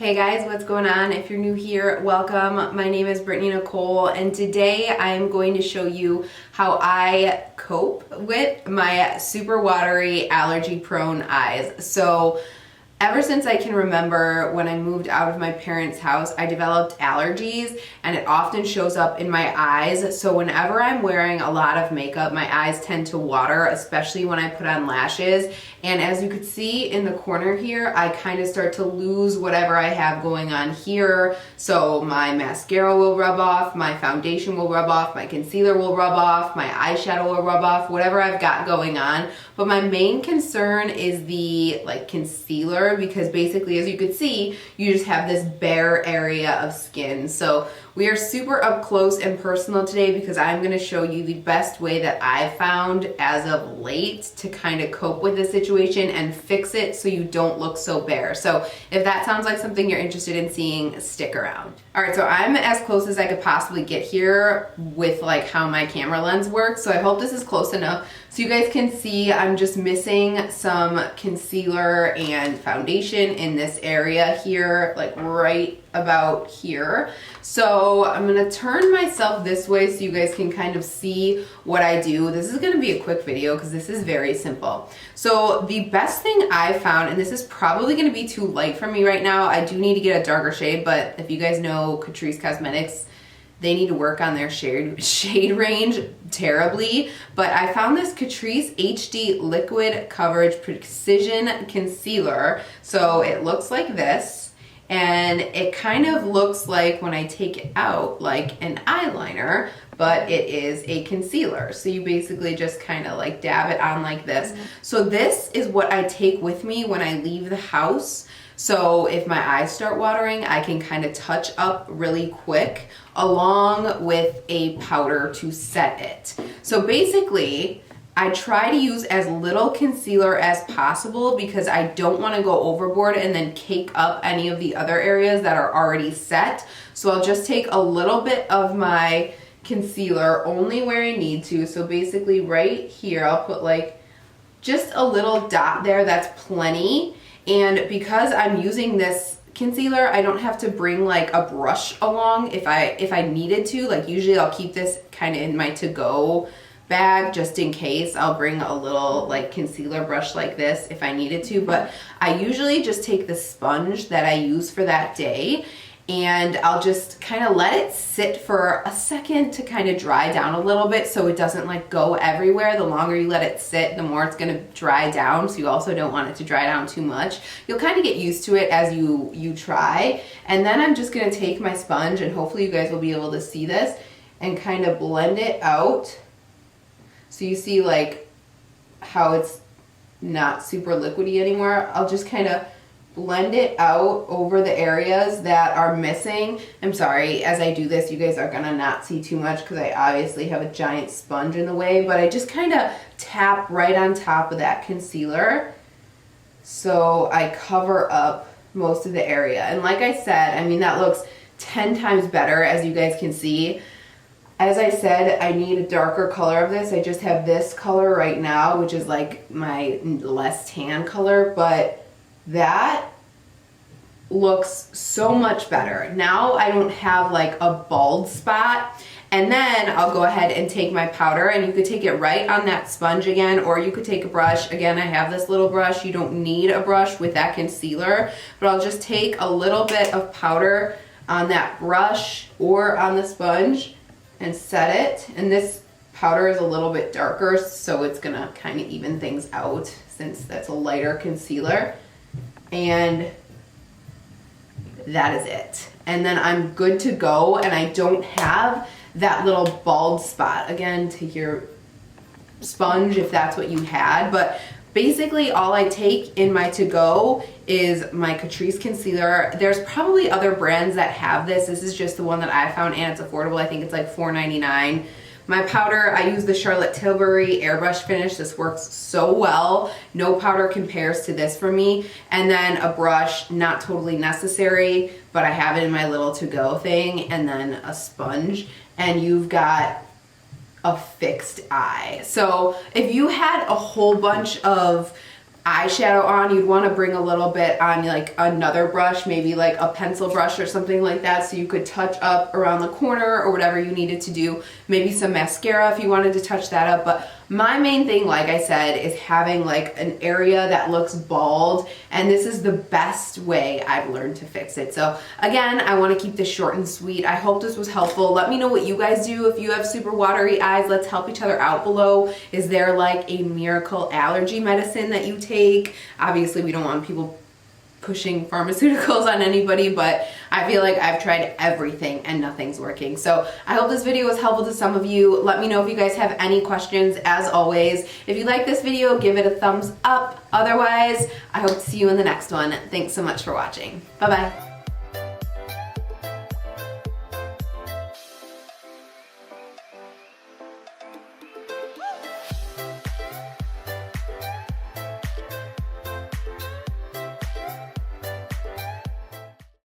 Hey guys, what's going on? If you're new here, welcome. My name is BrittanyNichole, and today I'm going to show you how I cope with my super watery, allergy-prone eyes. So ever since I can remember, when I moved out of my parents' house, I developed allergies, and it often shows up in my eyes. So whenever I'm wearing a lot of makeup, my eyes tend to water, especially when I put on lashes. And as you could see in the corner here, I kind of start to lose whatever I have going on here. So my mascara will rub off, my foundation will rub off, my concealer will rub off, my eyeshadow will rub off, whatever I've got going on. But my main concern is the concealer, because basically, as you could see, you just have this bare area of skin. So we are super up close and personal today because I'm going to show you the best way that I've found as of late to kind of cope with the situation and fix it so you don't look so bare. So if that sounds like something you're interested in seeing, stick around. All right, so I'm as close as I could possibly get here with how my camera lens works. So I hope this is close enough so you guys can see I'm just missing some concealer and foundation in this area here, right about here. So I'm gonna turn myself this way so you guys can kind of see what I do. This is gonna be a quick video because this is very simple. So the best thing I found, and this is probably gonna be too light for me right now, I do need to get a darker shade, but if you guys know Catrice Cosmetics, they need to work on their shade range terribly. But I found this Catrice HD Liquid Coverage Precision Concealer. So it looks like this, and it kind of looks like, when I take it out, like an eyeliner, but it is a concealer. So you basically just kind of dab it on like this. So this is what I take with me when I leave the house. So if my eyes start watering, I can kind of touch up really quick along with a powder to set it. So basically, I try to use as little concealer as possible because I don't want to go overboard and then cake up any of the other areas that are already set. So I'll just take a little bit of my concealer only where I need to. So basically right here, I'll put just a little dot there. That's plenty. And because I'm using this concealer, I don't have to bring a brush along if I needed to. Usually I'll keep this kind of in my to-go bag just in case. I'll bring a little concealer brush like this if I needed to, but I usually just take the sponge that I use for that day, and I'll just kind of let it sit for a second to kind of dry down a little bit so it doesn't go everywhere. The longer you let it sit, the more it's going to dry down, so you also don't want it to dry down too much. You'll kind of get used to it as you try. And then I'm just going to take my sponge, and hopefully you guys will be able to see this, and kind of blend it out. So you see how it's not super liquidy anymore. I'll just kind of blend it out over the areas that are missing. I'm sorry, as I do this, you guys are gonna not see too much because I obviously have a giant sponge in the way, but I just kind of tap right on top of that concealer so I cover up most of the area. And like I said, I mean, that looks 10 times better, as you guys can see. As I said, I need a darker color of this. I just have this color right now, which is my less tan color, but that looks so much better. Now I don't have a bald spot. And then I'll go ahead and take my powder, and you could take it right on that sponge again, or you could take a brush. Again, I have this little brush. You don't need a brush with that concealer, but I'll just take a little bit of powder on that brush or on the sponge and set it. And this powder is a little bit darker, so it's gonna kind of even things out since that's a lighter concealer. And that is it. And then I'm good to go, and I don't have that little bald spot. Again, take your sponge if that's what you had, but basically all I take in my to-go is my Catrice concealer. There's probably other brands that have this. This is just the one that I found, and it's affordable. I think it's $4.99. My powder, I use the Charlotte Tilbury Airbrush finish. This works so well. No powder compares to this for me. And then a brush, not totally necessary, but I have it in my little to-go thing, and then a sponge, and you've got a fixed eye. So if you had a whole bunch of eyeshadow on, you'd want to bring a little bit on like another brush, maybe like a pencil brush or something like that, so you could touch up around the corner or whatever you needed to do. Maybe some mascara if you wanted to touch that up. But my main thing, like I said, is having like an area that looks bald, and this is the best way I've learned to fix it. So again, I want to keep this short and sweet. I hope this was helpful. Let me know what you guys do if you have super watery eyes. Let's help each other out below. Is there like a miracle allergy medicine that you take? Obviously we don't want people pushing pharmaceuticals on anybody, but I feel like I've tried everything and nothing's working. So I hope this video was helpful to some of you. Let me know if you guys have any questions. As always, if you like this video, give it a thumbs up. Otherwise, I hope to see you in the next one. Thanks so much for watching. Bye-bye.